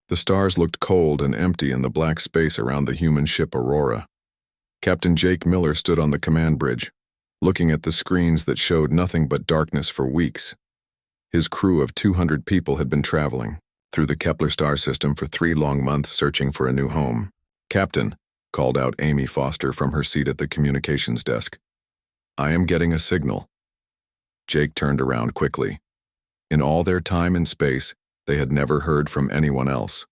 The stars looked cold and empty in the black space around the human ship Aurora. Captain Jake Miller stood on the command bridge, looking at the screens that showed nothing but darkness for weeks. His crew of 200 people had been traveling through the Kepler star system for 3 long months searching for a new home. "Captain," called out Amy Foster from her seat at the communications desk. "I am getting a signal." Jake turned around quickly. In all their time in space, they had never heard from anyone else.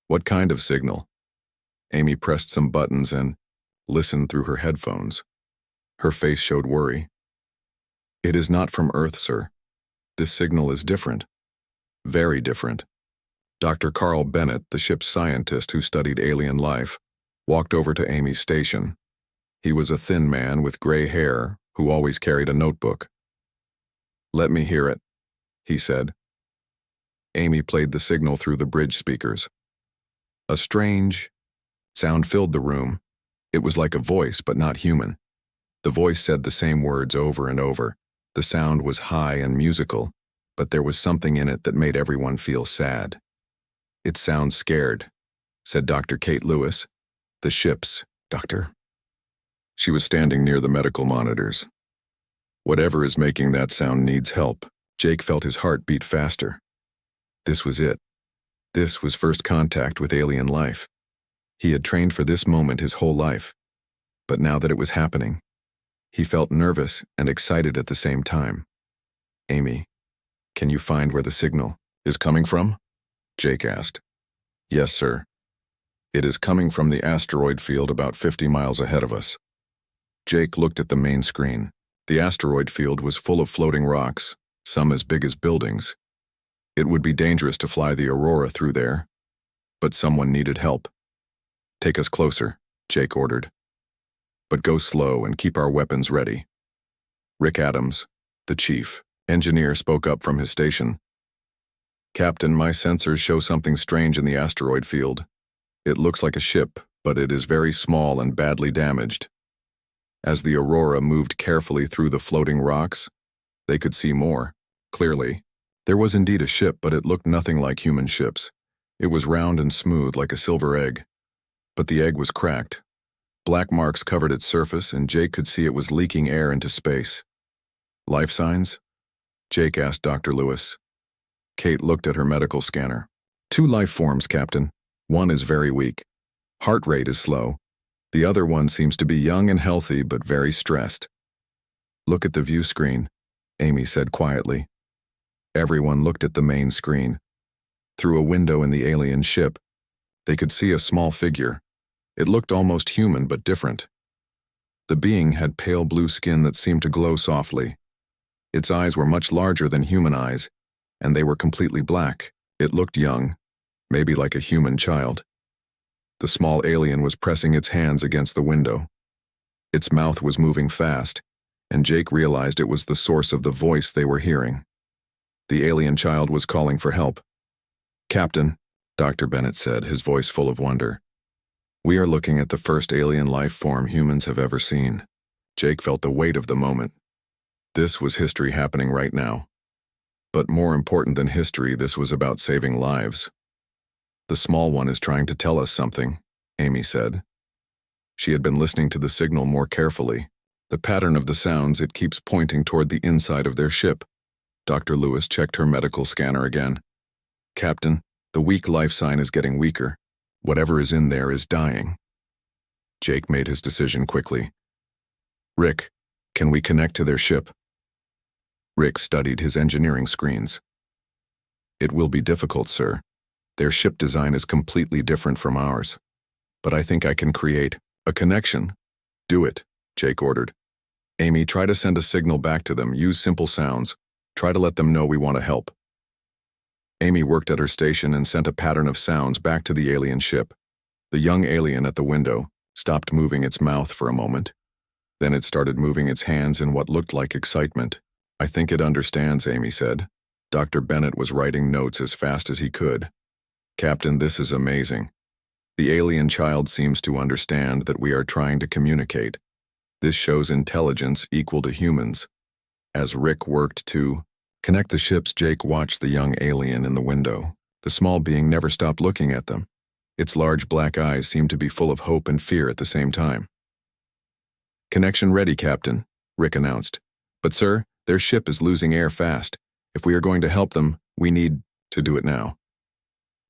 "What kind of signal?" Amy pressed some buttons and listened through her headphones. Her face showed worry. "It is not from Earth, sir. This signal is different. Very different." Dr. Carl Bennett, the ship's scientist who studied alien life, walked over to Amy's station. He was a thin man with gray hair who always carried a notebook. "Let me hear it," he said. Amy played the signal through the bridge speakers. A strange sound filled the room. It was like a voice, but not human. The voice said the same words over and over. The sound was high and musical, but there was something in it that made everyone feel sad. "It sounds scared," said Dr. Kate Lewis. "The ship's doctor." She was standing near the medical monitors. "Whatever is making that sound needs help." Jake felt his heart beat faster. This was it. This was first contact with alien life. He had trained for this moment his whole life. But now that it was happening, he felt nervous and excited at the same time. "Amy, can you find where the signal is coming from?" Jake asked. "Yes, sir. It is coming from the asteroid field about 50 miles ahead of us." Jake looked at the main screen. The asteroid field was full of floating rocks, some as big as buildings. It would be dangerous to fly the Aurora through there, but someone needed help. "Take us closer," Jake ordered. "But go slow and keep our weapons ready." Rick Adams, the chief engineer, spoke up from his station. "Captain, my sensors show something strange in the asteroid field. It looks like a ship, but it is very small and badly damaged." As the Aurora moved carefully through the floating rocks, they could see more clearly. There was indeed a ship, but it looked nothing like human ships. It was round and smooth like a silver egg. But the egg was cracked. Black marks covered its surface, and Jake could see it was leaking air into space. "Life signs?" Jake asked Dr. Lewis. Kate looked at her medical scanner. "2 life forms, Captain. One is very weak. Heart rate is slow. The other one seems to be young and healthy, but very stressed." "Look at the view screen," Amy said quietly. Everyone looked at the main screen. Through a window in the alien ship, they could see a small figure. It looked almost human, but different. The being had pale blue skin that seemed to glow softly. Its eyes were much larger than human eyes, and they were completely black. It looked young, maybe like a human child. The small alien was pressing its hands against the window. Its mouth was moving fast, and Jake realized it was the source of the voice they were hearing. The alien child was calling for help. "Captain," Dr. Bennett said, his voice full of wonder, "we are looking at the first alien life form humans have ever seen." Jake felt the weight of the moment. This was history happening right now. But more important than history, this was about saving lives. "The small one is trying to tell us something," Amy said. She had been listening to the signal more carefully. "The pattern of the sounds, it keeps pointing toward the inside of their ship." Dr. Lewis checked her medical scanner again. "Captain, the weak life sign is getting weaker. Whatever is in there is dying." Jake made his decision quickly. "Rick, can we connect to their ship?" Rick studied his engineering screens. "It will be difficult, sir. Their ship design is completely different from ours. But I think I can create a connection." "Do it," Jake ordered. "Amy, try to send a signal back to them. Use simple sounds. Try to let them know we want to help." Amy worked at her station and sent a pattern of sounds back to the alien ship. The young alien at the window stopped moving its mouth for a moment. Then it started moving its hands in what looked like excitement. "I think it understands," Amy said. Dr. Bennett was writing notes as fast as he could. "Captain, this is amazing. The alien child seems to understand that we are trying to communicate. This shows intelligence equal to humans." As Rick worked to connect the ships, Jake watched the young alien in the window. The small being never stopped looking at them. Its large black eyes seemed to be full of hope and fear at the same time. "Connection ready, Captain," Rick announced. "But sir, their ship is losing air fast. If we are going to help them, we need to do it now."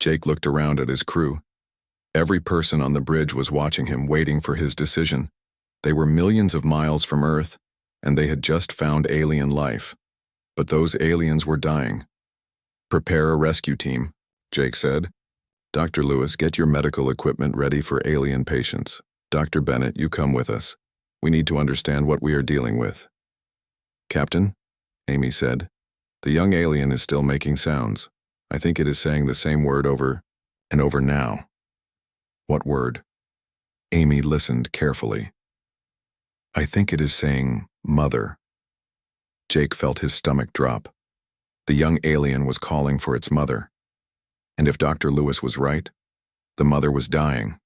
Jake looked around at his crew. Every person on the bridge was watching him, waiting for his decision. They were millions of miles from Earth, and they had just found alien life. But those aliens were dying. "Prepare a rescue team," Jake said. "Dr. Lewis, get your medical equipment ready for alien patients. Dr. Bennett, you come with us. We need to understand what we are dealing with." "Captain," Amy said, "the young alien is still making sounds. I think it is saying the same word over and over now." "What word?" Amy listened carefully. "I think it is saying mother." Jake felt his stomach drop. The young alien was calling for its mother. And if Dr. Lewis was right, the mother was dying.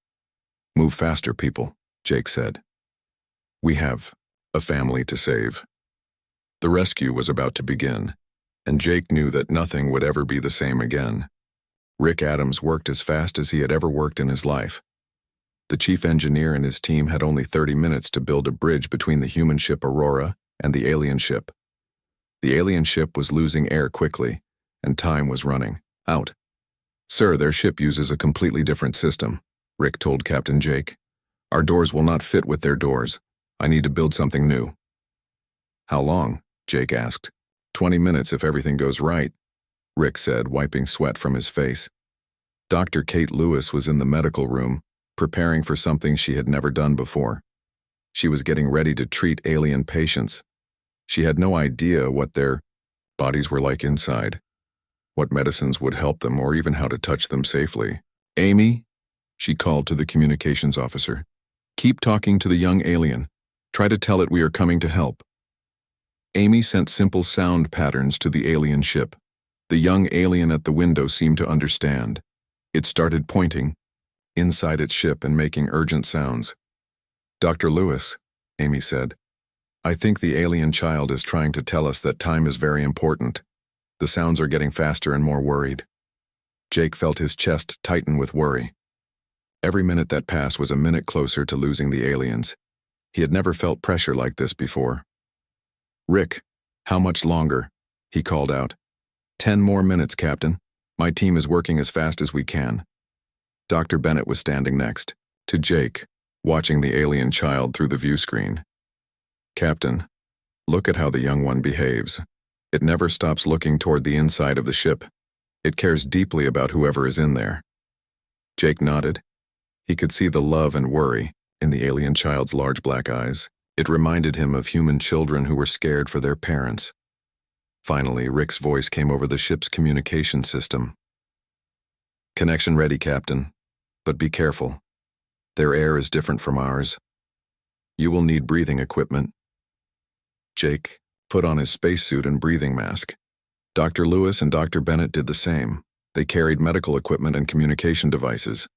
"Move faster, people," Jake said. "We have a family to save." The rescue was about to begin, and Jake knew that nothing would ever be the same again. Rick Adams worked as fast as he had ever worked in his life. The chief engineer and his team had only 30 minutes to build a bridge between the human ship Aurora and the alien ship. The alien ship was losing air quickly, and time was running out. "Sir, their ship uses a completely different system," Rick told Captain Jake. "Our doors will not fit with their doors. I need to build something new." "How long?" Jake asked. 20 minutes if everything goes right," Rick said, wiping sweat from his face. Dr. Kate Lewis was in the medical room, preparing for something she had never done before. She was getting ready to treat alien patients. She had no idea what their bodies were like inside, what medicines would help them, or even how to touch them safely. "Amy," she called to the communications officer, "keep talking to the young alien. Try to tell it we are coming to help." Amy sent simple sound patterns to the alien ship. The young alien at the window seemed to understand. It started pointing inside its ship and making urgent sounds. "Dr. Lewis," Amy said, "I think the alien child is trying to tell us that time is very important." The sounds are getting faster and more worried. Jake felt his chest tighten with worry. Every minute that passed was a minute closer to losing the aliens. He had never felt pressure like this before. "Rick, how much longer?" he called out. 10 more minutes, Captain. My team is working as fast as we can." Dr. Bennett was standing next to Jake, watching the alien child through the view screen. "Captain, look at how the young one behaves. It never stops looking toward the inside of the ship. It cares deeply about whoever is in there." Jake nodded. He could see the love and worry in the alien child's large black eyes. It reminded him of human children who were scared for their parents. Finally, Rick's voice came over the ship's communication system. "Connection ready, Captain. But be careful. Their air is different from ours. You will need breathing equipment." Jake put on his spacesuit and breathing mask. Dr. Lewis and Dr. Bennett did the same. They carried medical equipment and communication devices.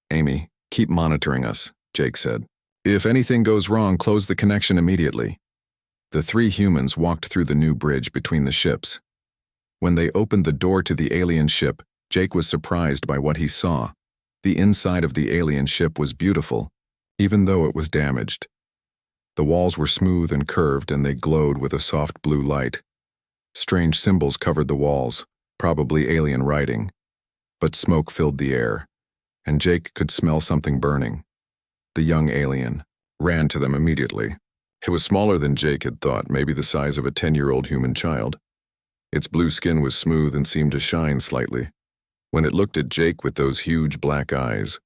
"Amy, keep monitoring us," Jake said. "If anything goes wrong, close the connection immediately." The 3 humans walked through the new bridge between the ships. When they opened the door to the alien ship, Jake was surprised by what he saw. The inside of the alien ship was beautiful, even though it was damaged. The walls were smooth and curved, and they glowed with a soft blue light. Strange symbols covered the walls, probably alien writing. But smoke filled the air, and Jake could smell something burning. The young alien ran to them immediately. It was smaller than Jake had thought, maybe the size of a 10-year-old human child. Its blue skin was smooth and seemed to shine slightly. When it looked at Jake with those huge black eyes,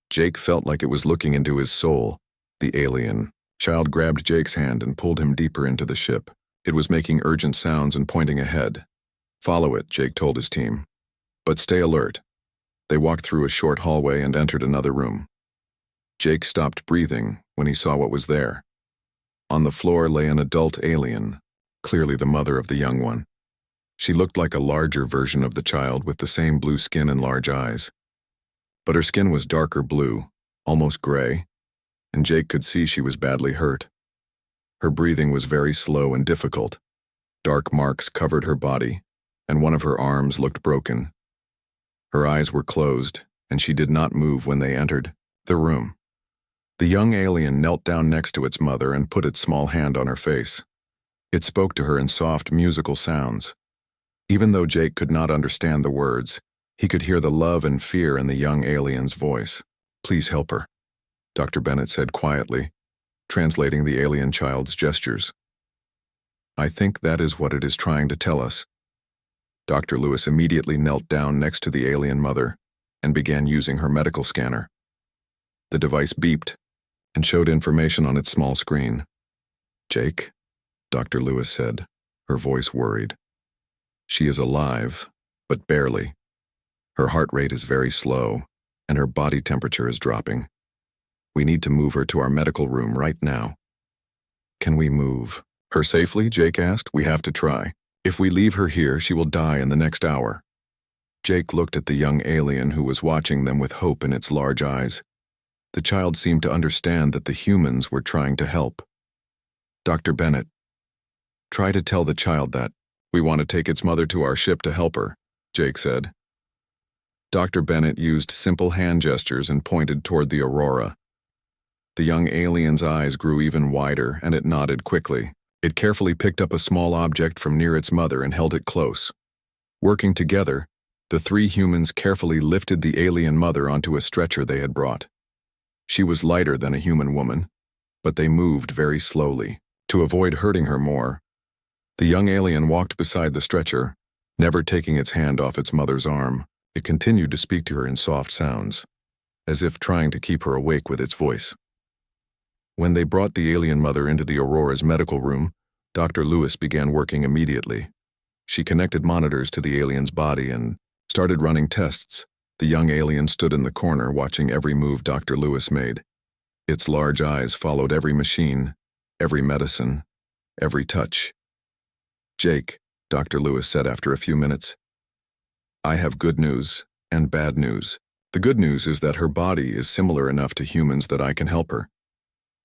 Jake felt like it was looking into his soul. The alien child grabbed Jake's hand and pulled him deeper into the ship. It was making urgent sounds and pointing ahead. "Follow it," Jake told his team. "But stay alert." They walked through a short hallway and entered another room. Jake stopped breathing when he saw what was there. On the floor lay an adult alien, clearly the mother of the young one. She looked like a larger version of the child with the same blue skin and large eyes. But her skin was darker blue, almost gray, and Jake could see she was badly hurt. Her breathing was very slow and difficult. Dark marks covered her body, and one of her arms looked broken. Her eyes were closed, and she did not move when they entered the room. The young alien knelt down next to its mother and put its small hand on her face. It spoke to her in soft, musical sounds. Even though Jake could not understand the words, he could hear the love and fear in the young alien's voice. "Please help her," Dr. Bennett said quietly, translating the alien child's gestures. "I think that is what it is trying to tell us." Dr. Lewis immediately knelt down next to the alien mother and began using her medical scanner. The device beeped and showed information on its small screen. "Jake," Dr. Lewis said, her voice worried. "She is alive, but barely. Her heart rate is very slow, and her body temperature is dropping. We need to move her to our medical room right now." "Can we move her safely?" Jake asked. "We have to try. If we leave her here, she will die in the next hour." Jake looked at the young alien who was watching them with hope in its large eyes. The child seemed to understand that the humans were trying to help. "Dr. Bennett, try to tell the child that we want to take its mother to our ship to help her," Jake said. Dr. Bennett used simple hand gestures and pointed toward the Aurora. The young alien's eyes grew even wider, and it nodded quickly. It carefully picked up a small object from near its mother and held it close. Working together, the three humans carefully lifted the alien mother onto a stretcher they had brought. She was lighter than a human woman, but they moved very slowly. To avoid hurting her more, the young alien walked beside the stretcher, never taking its hand off its mother's arm. It continued to speak to her in soft sounds, as if trying to keep her awake with its voice. When they brought the alien mother into the Aurora's medical room, Dr. Lewis began working immediately. She connected monitors to the alien's body and started running tests. The young alien stood in the corner watching every move Dr. Lewis made. Its large eyes followed every machine, every medicine, every touch. "Jake," Dr. Lewis said after a few minutes, "I have good news and bad news. The good news is that her body is similar enough to humans that I can help her.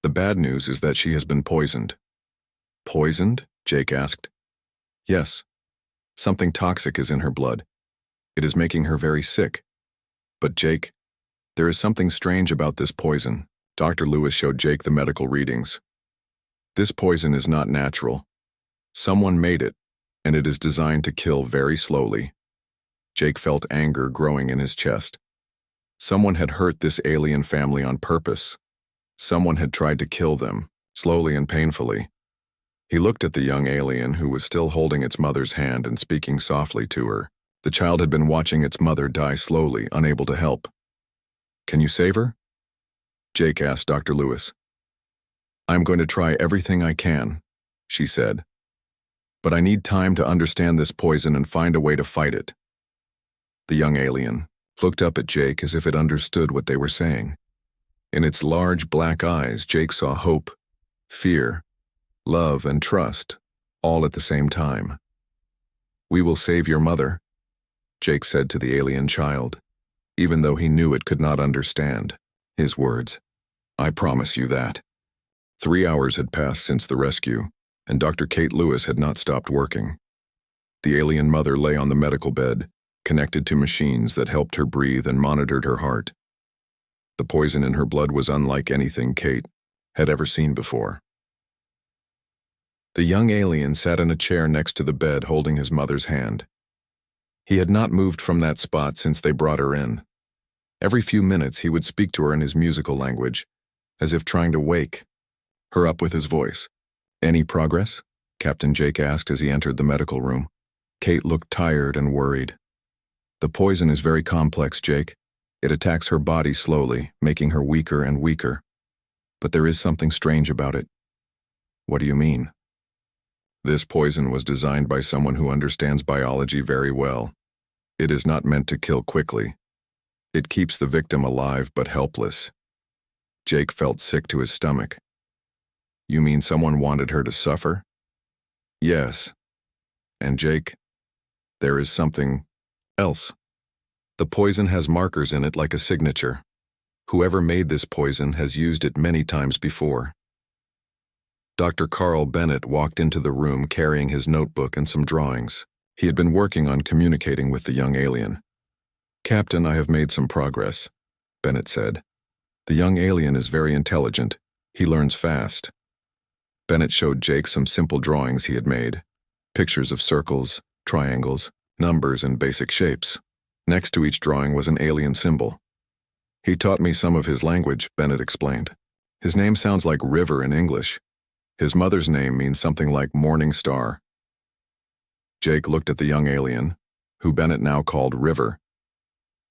The bad news is that she has been poisoned." "Poisoned?" Jake asked. "Yes. Something toxic is in her blood. It is making her very sick. But Jake, there is something strange about this poison." Dr. Lewis showed Jake the medical readings. "This poison is not natural. Someone made it, and it is designed to kill very slowly." Jake felt anger growing in his chest. Someone had hurt this alien family on purpose. Someone had tried to kill them, slowly and painfully. He looked at the young alien who was still holding its mother's hand and speaking softly to her. The child had been watching its mother die slowly, unable to help. "Can you save her?" Jake asked Dr. Lewis. "I'm going to try everything I can," she said. "But I need time to understand this poison and find a way to fight it." The young alien looked up at Jake as if it understood what they were saying. In its large black eyes, Jake saw hope, fear, love, and trust, all at the same time. "We will save your mother," Jake said to the alien child, even though he knew it could not understand his words. "I promise you that." 3 hours had passed since the rescue, and Dr. Kate Lewis had not stopped working. The alien mother lay on the medical bed, connected to machines that helped her breathe and monitored her heart. The poison in her blood was unlike anything Kate had ever seen before. The young alien sat in a chair next to the bed holding his mother's hand. He had not moved from that spot since they brought her in. Every few minutes he would speak to her in his musical language, as if trying to wake her up with his voice. "Any progress?" Captain Jake asked as he entered the medical room. Kate looked tired and worried. "The poison is very complex, Jake. It attacks her body slowly, making her weaker and weaker. But there is something strange about it." "What do you mean?" "This poison was designed by someone who understands biology very well. It is not meant to kill quickly. It keeps the victim alive but helpless." Jake felt sick to his stomach. "You mean someone wanted her to suffer?" "Yes. And Jake, there is something else. The poison has markers in it like a signature. Whoever made this poison has used it many times before." Dr. Carl Bennett walked into the room carrying his notebook and some drawings. He had been working on communicating with the young alien. Captain, I have made some progress, Bennett said. The young alien is very intelligent. He learns fast. Bennett showed Jake some simple drawings he had made. Pictures of circles, triangles, numbers, and basic shapes. Next to each drawing was an alien symbol. He taught me some of his language, Bennett explained. His name sounds like river in English. His mother's name means something like morning star. Jake looked at the young alien, who Bennett now called River.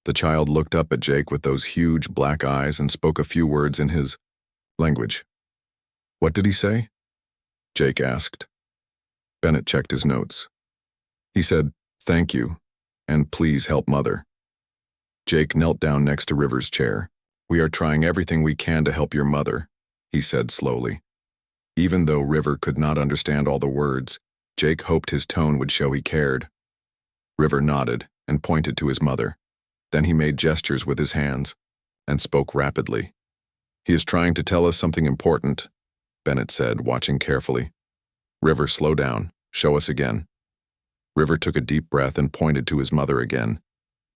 The child looked up at Jake with those huge black eyes and spoke a few words in his language. What did he say? Jake asked. Bennett checked his notes. He said, "Thank you, and please help Mother." Jake knelt down next to River's chair. "We are trying everything we can to help your mother," he said slowly. Even though River could not understand all the words, Jake hoped his tone would show he cared. River nodded and pointed to his mother. Then he made gestures with his hands and spoke rapidly. "He is trying to tell us something important," Bennett said, watching carefully. "River, slow down. Show us again." River took a deep breath and pointed to his mother again.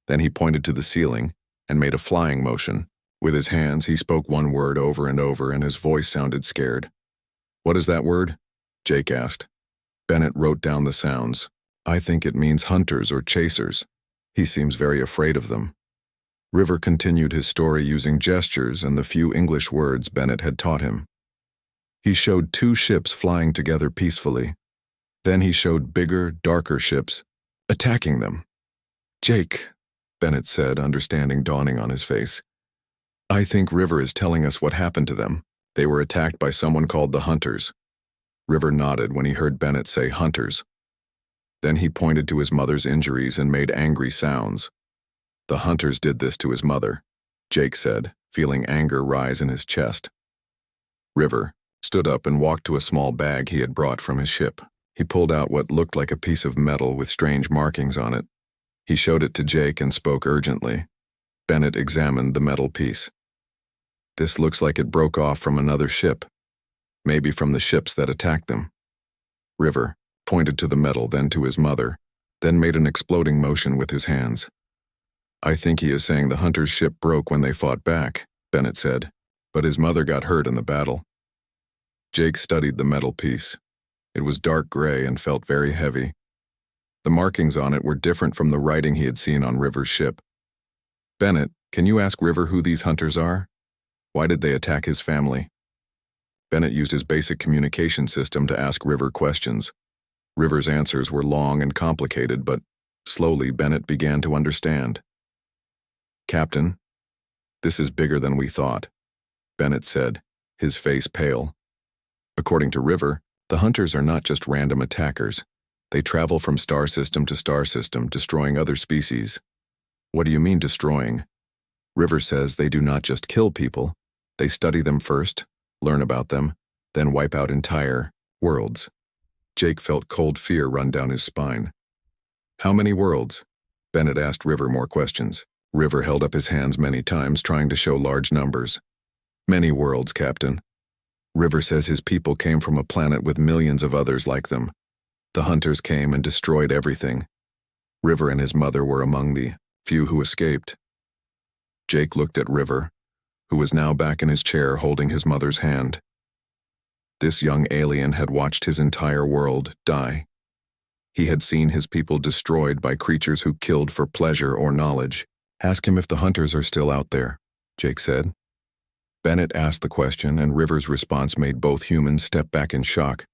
Then he pointed to the ceiling and made a flying motion. With his hands, he spoke one word over and over, and his voice sounded scared. "What is that word?" Jake asked. Bennett wrote down the sounds. "I think it means hunters or chasers. He seems very afraid of them." River continued his story using gestures and the few English words Bennett had taught him. He showed 2 ships flying together peacefully. Then he showed bigger, darker ships, attacking them. "Jake," Bennett said, understanding dawning on his face. "I think River is telling us what happened to them. They were attacked by someone called the Hunters." River nodded when he heard Bennett say hunters. Then he pointed to his mother's injuries and made angry sounds. "The Hunters did this to his mother," Jake said, feeling anger rise in his chest. River stood up and walked to a small bag he had brought from his ship. He pulled out what looked like a piece of metal with strange markings on it. He showed it to Jake and spoke urgently. Bennett examined the metal piece. "This looks like it broke off from another ship. Maybe from the ships that attacked them." River pointed to the metal, then to his mother, then made an exploding motion with his hands. "I think he is saying the Hunter's ship broke when they fought back," Bennett said, "but his mother got hurt in the battle." Jake studied the metal piece. It was dark gray and felt very heavy. The markings on it were different from the writing he had seen on River's ship. "Bennett, can you ask River who these Hunters are? Why did they attack his family?" Bennett used his basic communication system to ask River questions. River's answers were long and complicated, but slowly Bennett began to understand. "Captain, this is bigger than we thought," Bennett said, his face pale. "According to River, the Hunters are not just random attackers. They travel from star system to star system, destroying other species." "What do you mean destroying?" "River says they do not just kill people. They study them first, learn about them, then wipe out entire worlds." Jake felt cold fear run down his spine. "How many worlds?" Bennett asked River more questions. River held up his hands many times, trying to show large numbers. "Many worlds, Captain. River says his people came from a planet with millions of others like them. The Hunters came and destroyed everything. River and his mother were among the few who escaped." Jake looked at River, who was now back in his chair holding his mother's hand. This young alien had watched his entire world die. He had seen his people destroyed by creatures who killed for pleasure or knowledge. "Ask him if the Hunters are still out there," Jake said. Bennett asked the question, and River's response made both humans step back in shock.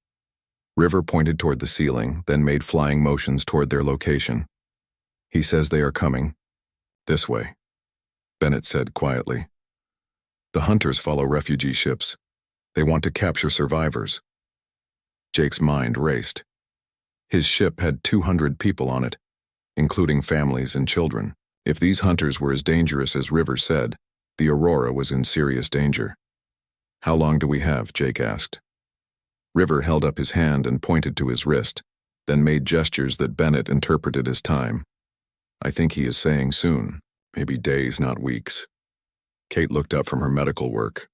River pointed toward the ceiling, then made flying motions toward their location. "He says they are coming. This way," Bennett said quietly. "The Hunters follow refugee ships. They want to capture survivors." Jake's mind raced. His ship had 200 people on it, including families and children. If these Hunters were as dangerous as River said, the Aurora was in serious danger. "How long do we have?" Jake asked. River held up his hand and pointed to his wrist, then made gestures that Bennett interpreted as time. "I think he is saying soon, maybe days, not weeks." Kate looked up from her medical work.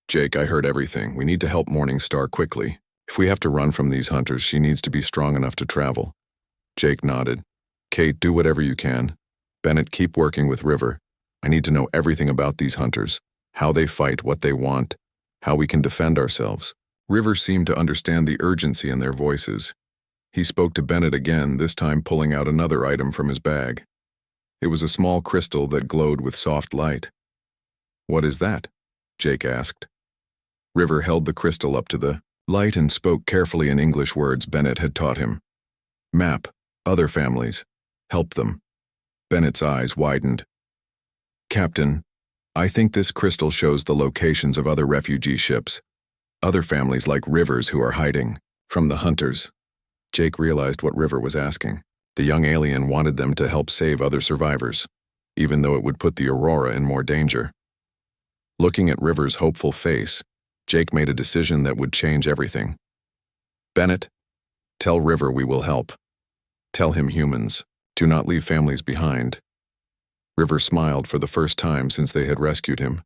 "Jake, I heard everything. We need to help Morning Star quickly. If we have to run from these Hunters, she needs to be strong enough to travel." Jake nodded. "Kate, do whatever you can. Bennett, keep working with River. I need to know everything about these hunters, how they fight, what they want, how we can defend ourselves. River seemed to understand the urgency in their voices. He spoke to Bennett again, this time pulling out another item from his bag. It was a small crystal that glowed with soft light. "What is that?" Jake asked. River held the crystal up to the light and spoke carefully in English words Bennett had taught him. "Map, other families. Help them." Bennett's eyes widened. "Captain, I think this crystal shows the locations of other refugee ships, other families like River's who are hiding from the hunters." Jake realized what River was asking. The young alien wanted them to help save other survivors, even though it would put the Aurora in more danger. Looking at River's hopeful face, Jake made a decision that would change everything. "Bennett, tell River we will help. Tell him humans do not leave families behind." River smiled for the first time since they had rescued him.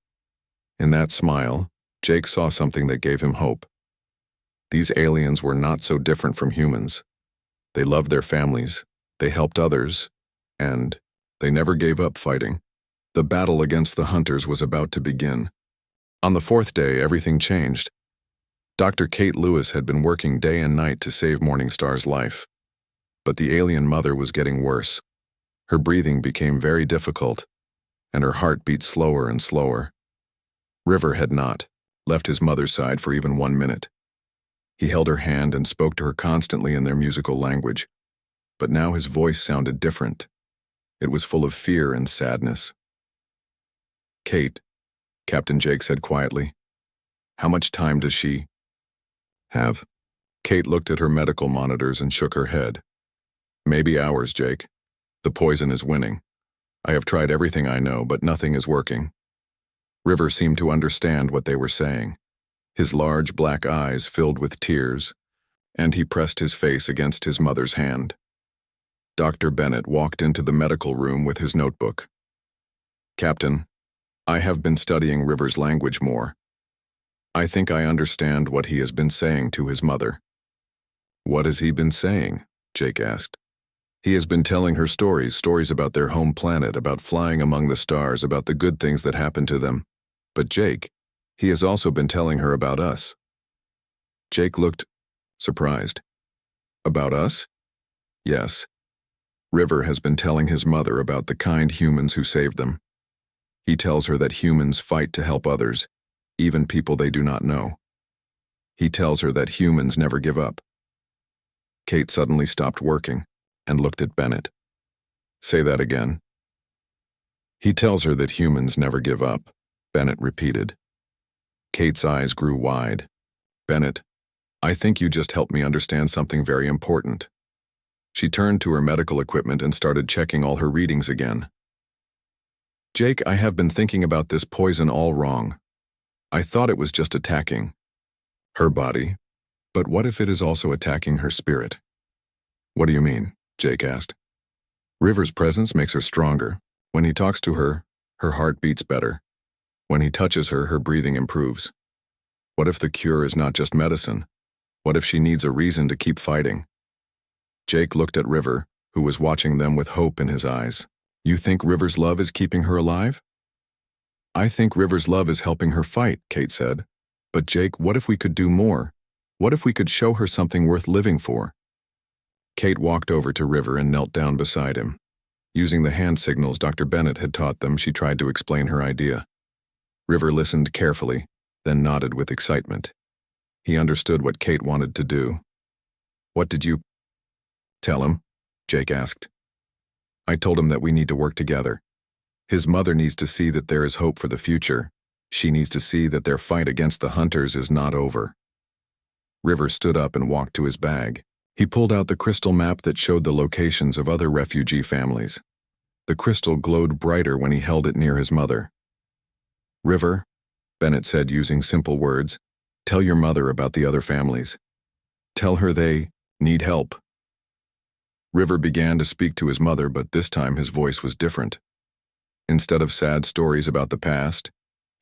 In that smile, Jake saw something that gave him hope. These aliens were not so different from humans. They loved their families, they helped others, and they never gave up fighting. The battle against the hunters was about to begin. On the fourth day, everything changed. Dr. Kate Lewis had been working day and night to save Morningstar's life. But the alien mother was getting worse. Her breathing became very difficult, and her heart beat slower and slower. River had not left his mother's side for even 1 minute. He held her hand and spoke to her constantly in their musical language. But now his voice sounded different. It was full of fear and sadness. "Kate," Captain Jake said quietly, "how much time does she have?" Kate looked at her medical monitors and shook her head. "Maybe hours, Jake. The poison is winning. I have tried everything I know, but nothing is working." River seemed to understand what they were saying. His large black eyes filled with tears, and he pressed his face against his mother's hand. Dr. Bennett walked into the medical room with his notebook. "Captain, I have been studying River's language more. I think I understand what he has been saying to his mother." "What has he been saying?" Jake asked. "He has been telling her stories about their home planet, about flying among the stars, about the good things that happen to them. But Jake, he has also been telling her about us." Jake looked surprised. "About us?" "Yes. River has been telling his mother about the kind humans who saved them. He tells her that humans fight to help others, even people they do not know. He tells her that humans never give up." Kate suddenly stopped working and looked at Bennett. "Say that again." "He tells her that humans never give up," Bennett repeated. Kate's eyes grew wide. "Bennett, I think you just helped me understand something very important." She turned to her medical equipment and started checking all her readings again. "Jake, I have been thinking about this poison all wrong. I thought it was just attacking her body, but what if it is also attacking her spirit?" "What do you mean?" Jake asked. "River's presence makes her stronger. When he talks to her, her heart beats better. When he touches her, her breathing improves. What if the cure is not just medicine? What if she needs a reason to keep fighting?" Jake looked at River, who was watching them with hope in his eyes. "You think River's love is keeping her alive?" "I think River's love is helping her fight," Kate said. "But Jake, what if we could do more? What if we could show her something worth living for?" Kate walked over to River and knelt down beside him. Using the hand signals Dr. Bennett had taught them, she tried to explain her idea. River listened carefully, then nodded with excitement. He understood what Kate wanted to do. "What did you tell him?" Jake asked. "I told him that we need to work together. His mother needs to see that there is hope for the future. She needs to see that their fight against the hunters is not over." River stood up and walked to his bag. He pulled out the crystal map that showed the locations of other refugee families. The crystal glowed brighter when he held it near his mother. "River," Bennett said using simple words, "tell your mother about the other families. Tell her they need help." River began to speak to his mother, but this time his voice was different. Instead of sad stories about the past,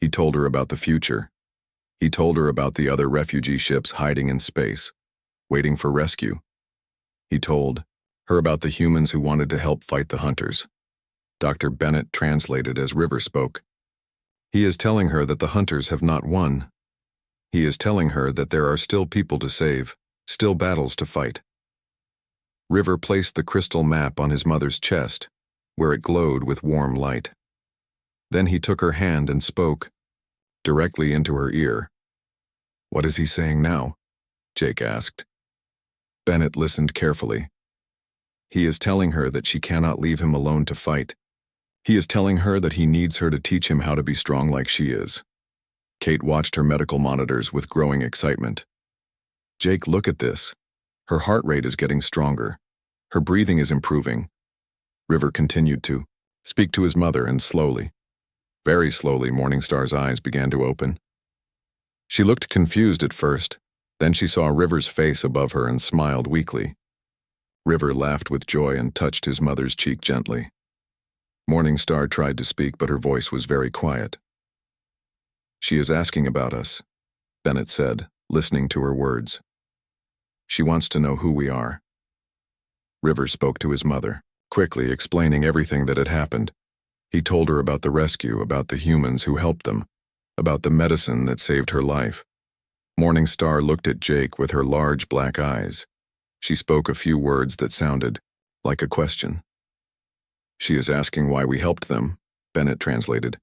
he told her about the future. He told her about the other refugee ships hiding in space, waiting for rescue. He told her about the humans who wanted to help fight the hunters. Dr. Bennett translated as River spoke. He is telling her that the hunters have not won. He is telling her that there are still people to save, still battles to fight. River placed the crystal map on his mother's chest, where it glowed with warm light. Then he took her hand and spoke, directly into her ear. "What is he saying now?" Jake asked. Bennett listened carefully. He is telling her that she cannot leave him alone to fight. He is telling her that he needs her to teach him how to be strong like she is. Kate watched her medical monitors with growing excitement. "Jake, look at this. Her heart rate is getting stronger. Her breathing is improving." River continued to speak to his mother, and slowly, very slowly, Morningstar's eyes began to open. She looked confused at first, then she saw River's face above her and smiled weakly. River laughed with joy and touched his mother's cheek gently. Morningstar tried to speak, but her voice was very quiet. "She is asking about us," Bennett said, listening to her words. "She wants to know who we are." River spoke to his mother, quickly explaining everything that had happened. He told her about the rescue, about the humans who helped them, about the medicine that saved her life. Morningstar looked at Jake with her large black eyes. She spoke a few words that sounded like a question. "She is asking why we helped them," Bennett translated.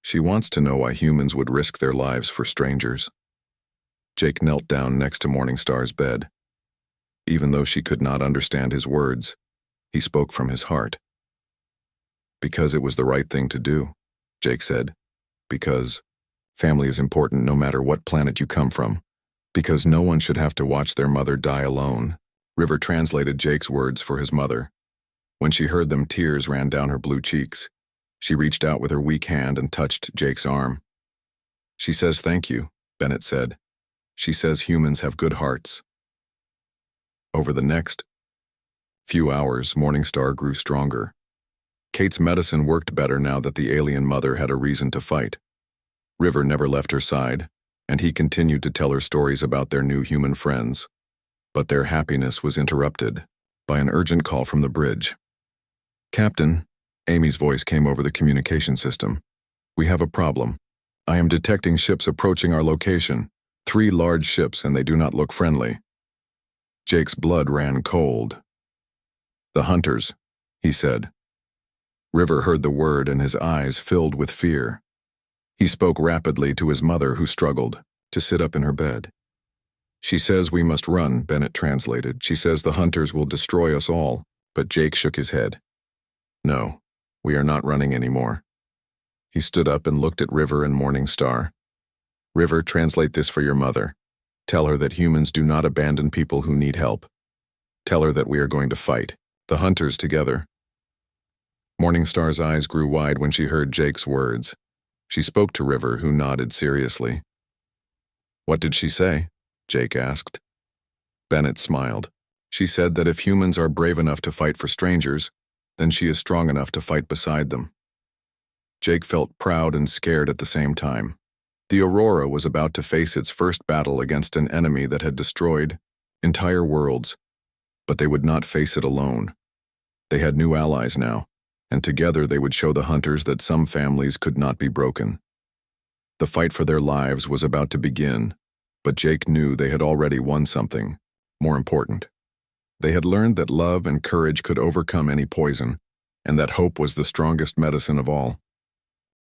"She wants to know why humans would risk their lives for strangers." Jake knelt down next to Morningstar's bed. Even though she could not understand his words, he spoke from his heart. "Because it was the right thing to do," Jake said. "Because family is important no matter what planet you come from. Because no one should have to watch their mother die alone." River translated Jake's words for his mother. When she heard them, tears ran down her blue cheeks. She reached out with her weak hand and touched Jake's arm. "She says thank you," Bennett said. "She says humans have good hearts." Over the next few hours, Morningstar grew stronger. Kate's medicine worked better now that the alien mother had a reason to fight. River never left her side, and he continued to tell her stories about their new human friends. But their happiness was interrupted by an urgent call from the bridge. "Captain," Amy's voice came over the communication system. "We have a problem. I am detecting ships approaching our location. 3 large ships, and they do not look friendly." Jake's blood ran cold. "The hunters," he said. River heard the word and his eyes filled with fear. He spoke rapidly to his mother, who struggled to sit up in her bed. "She says we must run," Bennett translated. "She says the hunters will destroy us all." But Jake shook his head. "No, we are not running anymore." He stood up and looked at River and Morningstar. "River, translate this for your mother. Tell her that humans do not abandon people who need help. Tell her that we are going to fight the hunters together." Morningstar's eyes grew wide when she heard Jake's words. She spoke to River, who nodded seriously. "What did she say?" Jake asked. Bennett smiled. "She said that if humans are brave enough to fight for strangers, then she is strong enough to fight beside them." Jake felt proud and scared at the same time. The Aurora was about to face its first battle against an enemy that had destroyed entire worlds, but they would not face it alone. They had new allies now, and together they would show the hunters that some families could not be broken. The fight for their lives was about to begin, but Jake knew they had already won something more important. They had learned that love and courage could overcome any poison, and that hope was the strongest medicine of all.